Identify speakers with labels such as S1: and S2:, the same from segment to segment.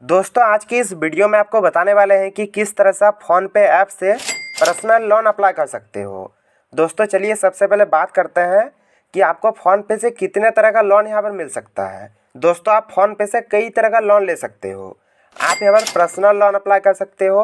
S1: दोस्तों आज की इस वीडियो में आपको बताने वाले हैं कि किस तरह से आप फ़ोनपे ऐप से पर्सनल लोन अप्लाई कर सकते हो। दोस्तों चलिए सबसे पहले बात करते हैं कि आपको फ़ोनपे से कितने तरह का लोन यहाँ पर मिल सकता है। दोस्तों आप फ़ोनपे से कई तरह का लोन ले सकते हो। आप यहाँ पर पर्सनल लोन अप्लाई कर सकते हो,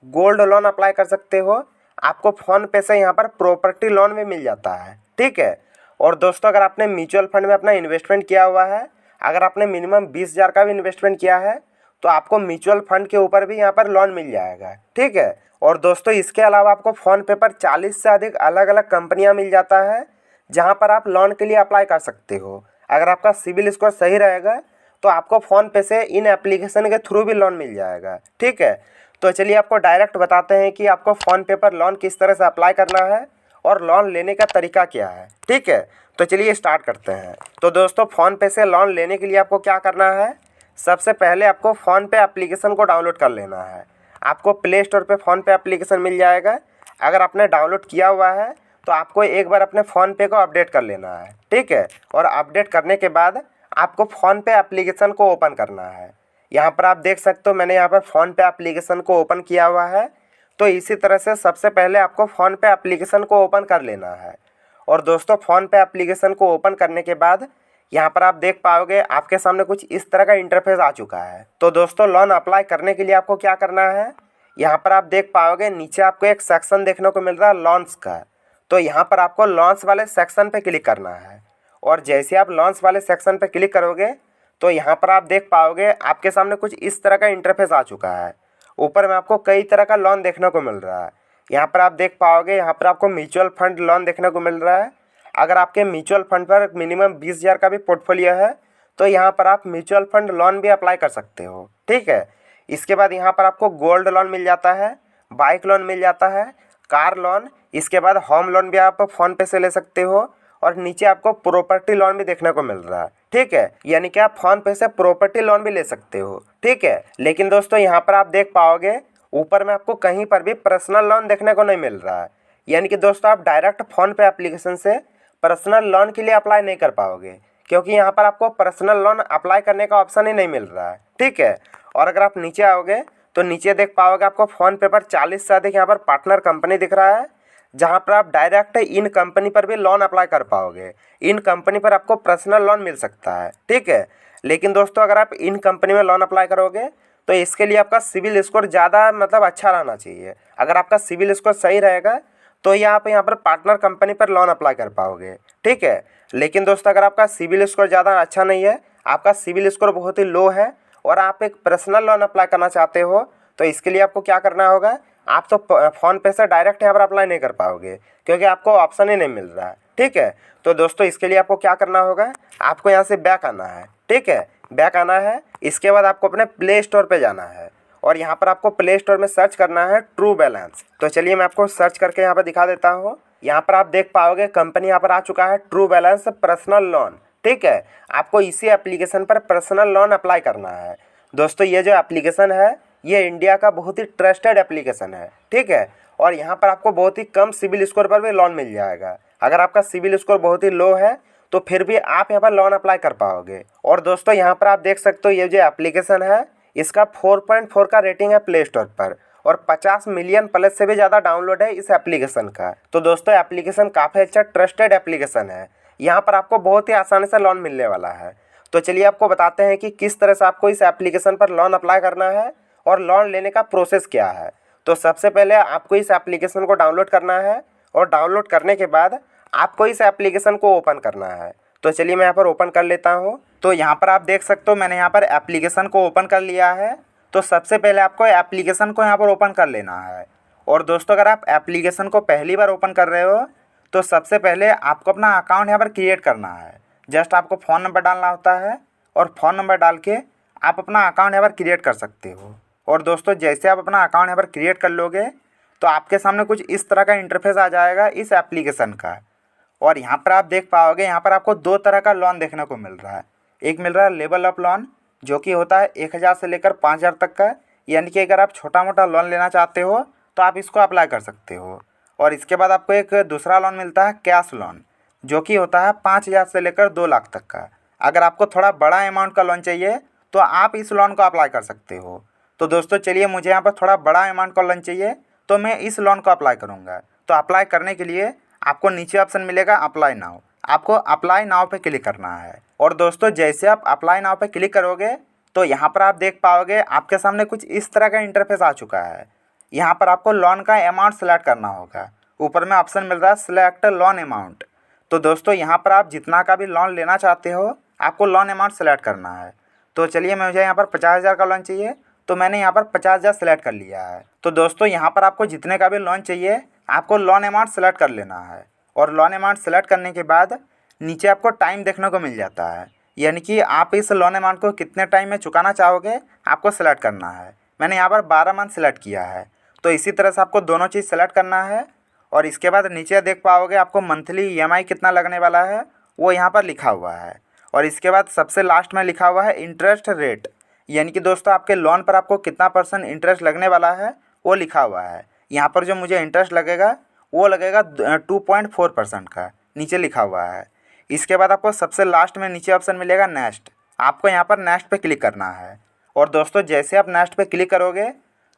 S1: गोल्ड लोन अप्लाई कर सकते हो। आपको फ़ोनपे से यहाँ पर प्रॉपर्टी लोन भी मिल जाता है, ठीक है। और दोस्तों अगर आपने म्यूचुअल फंड में अपना इन्वेस्टमेंट किया हुआ है, अगर आपने मिनिमम 20,000 का भी इन्वेस्टमेंट किया है तो आपको म्यूचुअल फंड के ऊपर भी यहाँ पर लोन मिल जाएगा, ठीक है। और दोस्तों इसके अलावा आपको फ़ोनपे पर 40 से अधिक अलग अलग कंपनियाँ मिल जाता है जहाँ पर आप लोन के लिए अप्लाई कर सकते हो। अगर आपका सिबिल स्कोर सही रहेगा तो आपको फ़ोनपे से इन एप्लीकेशन के थ्रू भी लोन मिल जाएगा, ठीक है। तो चलिए आपको डायरेक्ट बताते हैं कि आपको फ़ोनपे पर लोन किस तरह से अप्लाई करना है और लोन लेने का तरीका क्या है, ठीक है। तो चलिए स्टार्ट करते हैं। तो दोस्तों फ़ोनपे से लोन लेने के लिए आपको क्या करना है, सबसे पहले आपको फ़ोनपे एप्लीकेशन को डाउनलोड कर लेना है। आपको प्ले स्टोर पे फ़ोनपे एप्लीकेशन मिल जाएगा। अगर आपने डाउनलोड किया हुआ है तो आपको एक बार अपने फ़ोनपे को अपडेट कर लेना है, ठीक है। और अपडेट करने के बाद आपको फ़ोनपे एप्लीकेशन को ओपन करना है। यहाँ पर आप देख सकते हो मैंने यहाँ पर फ़ोनपे एप्लीकेशन को ओपन किया हुआ है। तो इसी तरह से सबसे पहले आपको फ़ोनपे एप्लीकेशन को ओपन कर लेना है। और दोस्तों फ़ोनपे एप्लीकेशन को ओपन करने के बाद यहाँ पर आप देख पाओगे आपके सामने कुछ इस तरह का इंटरफेस आ चुका है। तो दोस्तों लोन अप्लाई करने के लिए आपको क्या करना है, यहाँ पर आप देख पाओगे नीचे आपको एक सेक्शन देखने को मिल रहा है लॉन्स का। तो यहाँ पर आपको लॉन्स वाले सेक्शन पे क्लिक करना है। और जैसे आप लॉन्स वाले सेक्शन पे क्लिक करोगे तो यहाँ पर आप देख पाओगे आपके सामने कुछ इस तरह का इंटरफेस आ चुका है। ऊपर में आपको कई तरह का लोन देखने को मिल रहा है। यहाँ पर आप देख पाओगे यहाँ पर आपको म्यूचुअल फंड लोन देखने को मिल रहा है। अगर आपके म्यूचुअल फंड पर मिनिमम 20,000 का भी पोर्टफोलियो है तो यहाँ पर आप म्यूचुअल फंड लोन भी अप्लाई कर सकते हो, ठीक है। इसके बाद यहाँ पर आपको गोल्ड लोन मिल जाता है, बाइक लोन मिल जाता है, कार लोन, इसके बाद होम लोन भी आप फ़ोनपे से ले सकते हो। और नीचे आपको प्रॉपर्टी लोन भी देखने को मिल रहा है, ठीक है। यानी कि आप फ़ोनपे से प्रॉपर्टी लोन भी ले सकते हो, ठीक है। लेकिन दोस्तों यहाँ पर आप देख पाओगे ऊपर में आपको कहीं पर भी पर्सनल लोन देखने को नहीं मिल रहा है। यानी कि दोस्तों आप डायरेक्ट फ़ोनपे एप्लीकेशन से पर्सनल लोन के लिए अप्लाई नहीं कर पाओगे क्योंकि यहाँ पर आपको पर्सनल लोन अप्लाई करने का ऑप्शन ही नहीं मिल रहा है, ठीक है। और अगर आप नीचे आओगे तो नीचे देख पाओगे आपको फ़ोनपे पर 40 से अधिक यहाँ पर पार्टनर कंपनी दिख रहा है जहाँ पर आप डायरेक्ट इन कंपनी पर भी लोन अप्लाई कर पाओगे। इन कंपनी पर आपको पर्सनल लोन मिल सकता है, ठीक है। लेकिन दोस्तों अगर आप इन कंपनी में लोन अप्लाई करोगे तो इसके लिए आपका सिबिल स्कोर ज़्यादा अच्छा रहना चाहिए। अगर आपका सिबिल स्कोर सही रहेगा तो ये आप यहाँ पर पार्टनर कंपनी पर लोन अप्लाई कर पाओगे, ठीक है। लेकिन दोस्तों अगर आपका सिबिल स्कोर ज़्यादा अच्छा नहीं है, आपका सिबिल स्कोर बहुत ही लो है और आप एक पर्सनल लोन अप्लाई करना चाहते हो तो इसके लिए आपको क्या करना होगा, आप तो फ़ोनपे से डायरेक्ट यहाँ पर अप्लाई नहीं कर पाओगे क्योंकि आपको ऑप्शन ही नहीं मिल रहा है, ठीक है। तो दोस्तों इसके लिए आपको क्या करना होगा, आपको यहाँ से बैक आना है, ठीक है। बैक आना है, इसके बाद आपको अपने प्ले स्टोर पर जाना है और यहाँ पर आपको प्ले स्टोर में सर्च करना है ट्रू बैलेंस। तो चलिए मैं आपको सर्च करके यहाँ पर दिखा देता हूँ। यहाँ पर आप देख पाओगे कंपनी यहाँ पर आ चुका है ट्रू बैलेंस पर्सनल लोन, ठीक है। आपको इसी एप्लीकेशन पर पर्सनल लोन अप्लाई करना है। दोस्तों ये जो एप्लीकेशन है ये इंडिया का बहुत ही ट्रस्टेड एप्लीकेशन है, ठीक है। और यहाँ पर आपको बहुत ही कम सिबिल स्कोर पर भी लोन मिल जाएगा। अगर आपका सिबिल स्कोर बहुत ही लो है तो फिर भी आप यहाँ पर लोन अप्लाई कर पाओगे। और दोस्तों यहाँ पर आप देख सकते हो ये जो एप्लीकेशन है इसका 4.4 का रेटिंग है प्ले स्टोर पर और 50 मिलियन प्लस से भी ज़्यादा डाउनलोड है इस एप्लीकेशन का। तो दोस्तों एप्लीकेशन काफ़ी अच्छा ट्रस्टेड एप्लीकेशन है। यहाँ पर आपको बहुत ही आसानी से लोन मिलने वाला है। तो चलिए आपको बताते हैं कि किस तरह से आपको इस एप्लीकेशन पर लोन अप्लाई करना है और लोन लेने का प्रोसेस क्या है। तो सबसे पहले आपको इस एप्लीकेशन को डाउनलोड करना है और डाउनलोड करने के बाद आपको इस एप्लीकेशन को ओपन करना है। तो चलिए मैं यहाँ पर ओपन कर लेता हूँ। तो यहाँ पर आप देख सकते हो मैंने यहाँ पर एप्लीकेशन को ओपन कर लिया है। तो सबसे पहले आपको एप्लीकेशन को यहाँ पर ओपन कर लेना है। और दोस्तों अगर आप एप्लीकेशन को पहली बार ओपन कर रहे हो तो सबसे पहले आपको अपना अकाउंट यहाँ पर क्रिएट करना है। जस्ट आपको फ़ोन नंबर डालना होता है और फ़ोन नंबर डाल के आप अपना अकाउंट यहाँ पर क्रिएट कर सकते हो। और दोस्तों जैसे आप अपना अकाउंट यहाँ पर क्रिएट कर लोगे तो आपके सामने कुछ इस तरह का इंटरफेस आ जाएगा इस एप्लीकेशन का। और यहाँ पर आप देख पाओगे यहाँ पर आपको दो तरह का लोन देखने को मिल रहा है। एक मिल रहा है लेवल अप लोन जो कि होता है 1,000 से लेकर 5,000 तक का। यानी कि अगर आप छोटा मोटा लोन लेना चाहते हो तो आप इसको अप्लाई कर सकते हो। और इसके बाद आपको एक दूसरा लोन मिलता है कैश लोन जो कि होता है 5,000 से लेकर 2 लाख तक का। अगर आपको थोड़ा बड़ा अमाउंट का लोन चाहिए
S2: तो आप इस लोन को अप्लाई कर सकते हो। तो दोस्तों चलिए, मुझे यहाँ पर थोड़ा बड़ा अमाउंट का लोन चाहिए, तो मैं इस लोन को अप्लाई करूँगा। तो अप्लाई करने के लिए आपको नीचे ऑप्शन मिलेगा अप्लाई नाउ, आपको अप्लाई नाउ पे क्लिक करना है। और दोस्तों जैसे आप अप्लाई नाउ पे क्लिक करोगे तो यहाँ पर आप देख पाओगे आपके सामने कुछ इस तरह का इंटरफेस आ चुका है। यहाँ पर आपको लोन का अमाउंट सेलेक्ट करना होगा। ऊपर में ऑप्शन मिल रहा है सिलेक्ट लोन अमाउंट। तो दोस्तों यहाँ पर आप जितना का भी लोन लेना चाहते हो आपको लोन अमाउंट सेलेक्ट करना है। तो चलिए, मुझे यहाँ पर 50,000 का लोन चाहिए, तो मैंने यहाँ पर 50,000 सेलेक्ट कर लिया है। तो दोस्तों यहाँ पर आपको जितने का भी लोन चाहिए आपको लोन अमाउंट सेलेक्ट कर लेना है। और लोन अमाउंट सेलेक्ट करने के बाद नीचे आपको टाइम देखने को मिल जाता है, यानी कि आप इस लोन अमाउंट को कितने टाइम में चुकाना चाहोगे आपको सेलेक्ट करना है। मैंने यहाँ पर 12 मंथ सेलेक्ट किया है। तो इसी तरह से आपको दोनों चीज़ सेलेक्ट करना है। और इसके बाद नीचे देख पाओगे आपको मंथली EMI कितना लगने वाला है वो यहाँ पर लिखा हुआ है। और इसके बाद सबसे लास्ट में लिखा हुआ है इंटरेस्ट रेट, यानी कि दोस्तों आपके लोन पर आपको कितना % इंटरेस्ट लगने वाला है वो लिखा हुआ है। यहाँ पर जो मुझे इंटरेस्ट लगेगा वो लगेगा 2.4% का, नीचे लिखा हुआ है। इसके बाद आपको सबसे लास्ट में नीचे ऑप्शन मिलेगा नेक्स्ट, आपको यहाँ पर नेक्स्ट पे क्लिक करना है। और दोस्तों जैसे आप नेक्स्ट पे क्लिक करोगे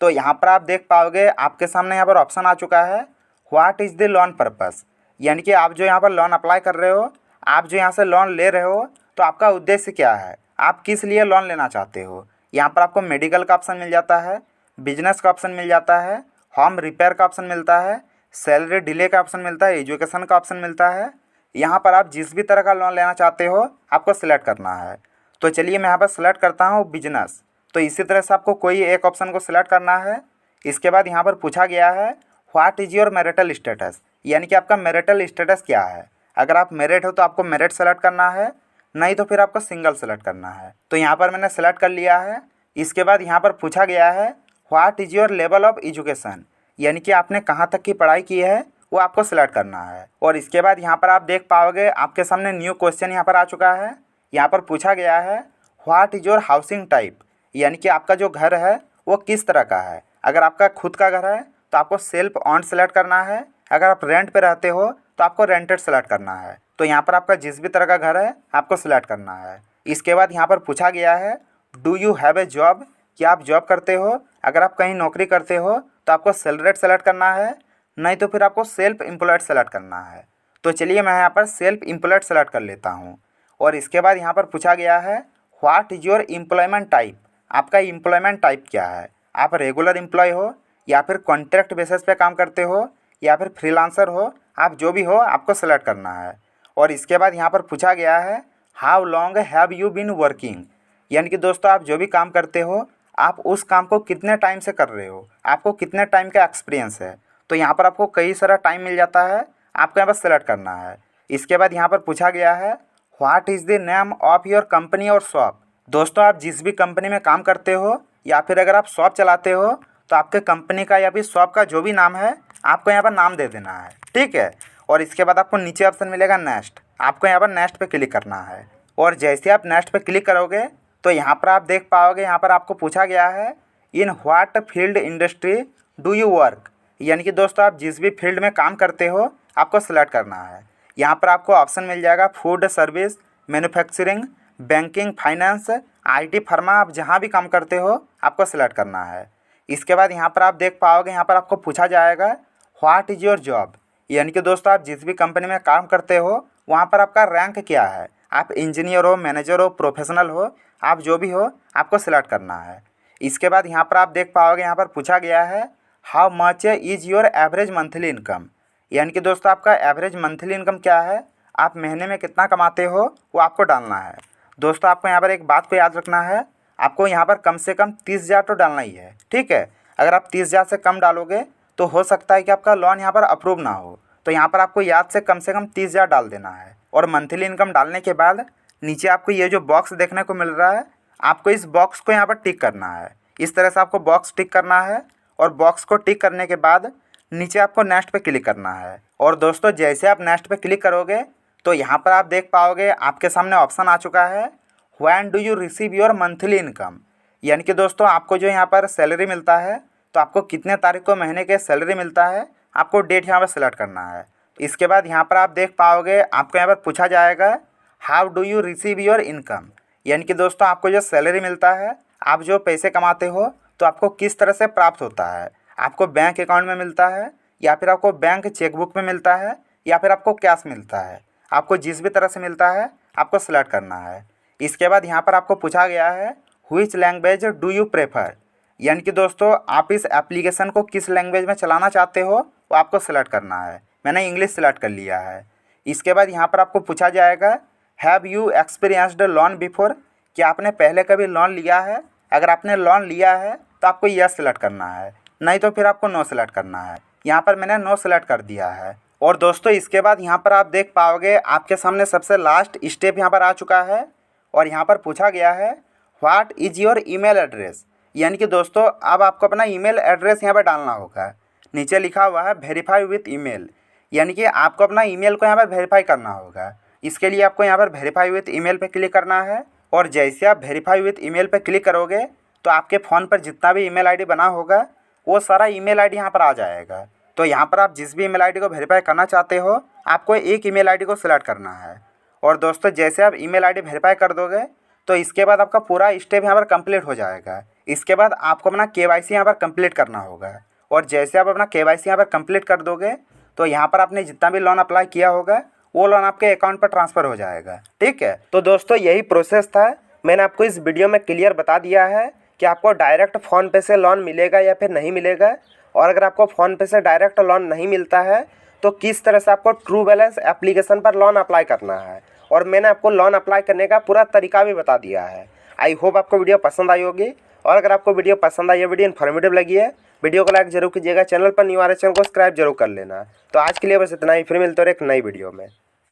S2: तो यहाँ पर आप देख पाओगे आपके सामने यहाँ पर ऑप्शन आ चुका है what is the loan purpose, यानी कि आप जो यहाँ पर लोन अप्लाई कर रहे हो, आप जो यहाँ से लोन ले रहे हो, तो आपका उद्देश्य क्या है, आप किस लिए लोन लेना चाहते हो। यहाँ पर आपको मेडिकल का ऑप्शन मिल जाता है, बिजनेस का ऑप्शन मिल जाता है, होम रिपेयर का ऑप्शन मिलता है, सैलरी डिले का ऑप्शन मिलता है, एजुकेशन का ऑप्शन मिलता है। यहाँ पर आप जिस भी तरह का लोन लेना चाहते हो आपको सिलेक्ट करना है। तो चलिए मैं यहाँ पर सिलेक्ट करता हूँ बिजनेस। तो इसी तरह से आपको कोई एक ऑप्शन को सिलेक्ट करना है। इसके बाद यहाँ पर पूछा गया है what is your marital status, यानी कि आपका मैरिटल स्टेटस क्या है। अगर आप मैरिड हो तो आपको मैरिड सेलेक्ट करना है, नहीं तो फिर आपको सिंगल सेलेक्ट करना है। तो यहाँ पर मैंने सेलेक्ट कर लिया है। इसके बाद यहाँ पर पूछा गया है what is your level of education, यानी कि आपने कहाँ तक की पढ़ाई की है वो आपको सिलेक्ट करना है। और इसके बाद यहाँ पर आप देख पाओगे आपके सामने न्यू क्वेश्चन यहाँ पर आ चुका है। यहाँ पर पूछा गया है what is your housing type, यानी कि आपका जो घर है वो किस तरह का है। अगर आपका खुद का घर है तो आपको सेल्फ ऑन सेलेक्ट करना है, अगर आप रेंट पे रहते हो तो आपको रेंटेड सेलेक्ट करना है। तो यहाँ पर आपका जिस भी तरह का घर है आपको सिलेक्ट करना है। इसके बाद यहाँ पर पूछा गया है do you have a job, क्या आप जॉब करते हो। अगर आप कहीं नौकरी करते हो तो आपको सैलरीड सेलेक्ट करना है, नहीं तो फिर आपको सेल्फ एम्प्लॉयड सेलेक्ट करना है। तो चलिए मैं यहाँ पर सेल्फ एम्प्लॉयड सेलेक्ट कर लेता हूँ। और इसके बाद यहाँ पर पूछा गया है what is your employment type, आपका एम्प्लॉयमेंट टाइप क्या है। आप रेगुलर एम्प्लॉय हो या फिर कॉन्ट्रैक्ट बेसिस पे काम करते हो या फिर फ्रीलांसर हो, आप जो भी हो आपको सेलेक्ट करना है। और इसके बाद यहाँ पर पूछा गया है how long have you been working, यानी कि दोस्तों आप जो भी काम करते हो आप उस काम को कितने टाइम से कर रहे हो, आपको कितने टाइम का एक्सपीरियंस है। तो यहाँ पर आपको कई सारा टाइम मिल जाता है, आपको यहाँ पर सेलेक्ट करना है। इसके बाद यहाँ पर पूछा गया है what is the name of your company और शॉप। दोस्तों आप जिस भी कंपनी में काम करते हो या फिर अगर आप शॉप चलाते हो तो आपके कंपनी का या फिर शॉप का जो भी नाम है आपको यहाँ पर नाम दे देना है, ठीक है। और इसके बाद आपको नीचे ऑप्शन मिलेगा नेक्स्ट, आपको यहाँ पर नेक्स्ट पे क्लिक करना है। और जैसे आप नेक्स्ट पे क्लिक करोगे तो यहाँ पर आप देख पाओगे यहाँ पर आपको पूछा गया है in what field industry do you work, यानी कि दोस्तों आप जिस भी फील्ड में काम करते हो आपको सेलेक्ट करना है। यहाँ पर आपको ऑप्शन मिल जाएगा food service, manufacturing, banking, finance, IT, pharma, आप जहाँ भी काम करते हो आपको सेलेक्ट करना है। इसके बाद यहाँ पर आप देख पाओगे यहाँ पर आपको पूछा जाएगा व्हाट इज़ योर जॉब, यानी कि दोस्तों आप जिस भी कंपनी में काम करते हो वहाँ पर आपका रैंक क्या है, आप इंजीनियर हो, मैनेजर हो, प्रोफेशनल हो, आप जो भी हो आपको सेलेक्ट करना है। इसके बाद यहाँ पर आप देख पाओगे यहाँ पर पूछा गया है how much is your average monthly income, यानी कि दोस्तों आपका एवरेज मंथली इनकम क्या है, आप महीने में कितना कमाते हो वो आपको डालना है। दोस्तों आपको यहाँ पर एक बात को याद रखना है, आपको यहाँ पर कम से कम 30,000 तो डालना ही है, ठीक है। अगर आप 30,000 से कम डालोगे तो हो सकता है कि आपका लोन यहाँ पर अप्रूव ना हो। तो यहाँ पर आपको याद से कम 30,000 डाल देना है। और मंथली इनकम डालने के बाद नीचे आपको ये जो बॉक्स देखने को मिल रहा है आपको इस बॉक्स को यहाँ पर टिक करना है। इस तरह से आपको बॉक्स टिक करना है और बॉक्स को टिक करने के बाद नीचे आपको नेक्स्ट पे क्लिक करना है। और दोस्तों जैसे आप नेक्स्ट पे क्लिक करोगे तो यहाँ पर आप देख पाओगे आपके सामने ऑप्शन आ चुका है when do you receive your monthly income, यानी कि दोस्तों आपको जो यहाँ पर सैलरी मिलता है तो आपको कितने तारीख को महीने के सैलरी मिलता है आपको डेट यहाँ पर सेलेक्ट करना है। इसके बाद यहाँ पर आप देख पाओगे आपको यहाँ पर पूछा जाएगा how do you receive your income, यानी कि दोस्तों आपको जो सैलरी मिलता है, आप जो पैसे कमाते हो, तो आपको किस तरह से प्राप्त होता है। आपको बैंक अकाउंट में मिलता है, या फिर आपको बैंक चेकबुक में मिलता है, या फिर आपको कैश मिलता है। आपको जिस भी तरह से मिलता है आपको सेलेक्ट करना है। इसके बाद यहाँ पर आपको पूछा गया है which language do you prefer, यानी कि दोस्तों आप इस एप्लीकेशन को किस लैंग्वेज में चलाना चाहते हो वो आपको सेलेक्ट करना है। मैंने इंग्लिश सेलेक्ट कर लिया है। इसके बाद यहाँ पर आपको पूछा जाएगा have you experienced loan before, क्या आपने पहले कभी लोन लिया है। अगर आपने लोन लिया है तो आपको यस सेलेक्ट करना है, नहीं तो फिर आपको नो सेलेक्ट करना है। यहाँ पर मैंने नो सेलेक्ट कर दिया है। और दोस्तों इसके बाद यहाँ पर आप देख पाओगे आपके सामने सबसे लास्ट स्टेप यहाँ पर आ चुका है, और यहाँ पर पूछा गया है what is your email address, यानी कि दोस्तों अब आपको अपना ईमेल एड्रेस यहाँ पर डालना होगा। नीचे लिखा हुआ है वेरीफाई विथ ईमेल, यानी कि आपको अपना ईमेल को यहाँ पर वेरीफाई करना होगा। इसके लिए आपको यहाँ पर वेरीफाई विथ ईमेल पे क्लिक करना है, और जैसे आप वेरीफाई विथ ईमेल पे क्लिक करोगे तो आपके फ़ोन पर जितना भी ईमेल आईडी बना होगा वो सारा ईमेल आईडी यहाँ पर आ जाएगा। तो यहाँ पर आप जिस भी ईमेल आईडी को वेरीफाई करना चाहते हो आपको एक ईमेल आईडी को सिलेक्ट करना है। और दोस्तों जैसे आप ईमेल आईडी वेरीफाई कर दोगे तो इसके बाद आपका पूरा स्टेप यहाँ पर कंप्लीट हो जाएगा। इसके बाद आपको अपना KYC यहाँ पर कंप्लीट करना होगा, और जैसे आप अपना KYC यहाँ पर कंप्लीट कर दोगे तो यहाँ पर आपने जितना भी लोन अप्लाई किया होगा वो लोन आपके अकाउंट पर ट्रांसफ़र हो जाएगा। ठीक है, तो दोस्तों यही प्रोसेस था। मैंने आपको इस वीडियो में क्लियर बता दिया है कि आपको डायरेक्ट फ़ोनपे से लोन मिलेगा या फिर नहीं मिलेगा, और अगर आपको फ़ोनपे से डायरेक्ट लोन नहीं मिलता है तो किस तरह से आपको ट्रू बैलेंस एप्लीकेशन पर लोन अप्लाई करना है, और मैंने आपको लोन अप्लाई करने का पूरा तरीका भी बता दिया है। आई होप आपको वीडियो पसंद आई होगी, और अगर आपको वीडियो पसंद आई है, वीडियो इन्फॉर्मेटिव लगी है, वीडियो को लाइक जरूर कीजिएगा, चैनल पर न्यू आ रहे चैनल को सब्सक्राइब जरूर कर लेना। तो आज के लिए बस इतना ही, फिर मिलते हैं एक नई वीडियो में।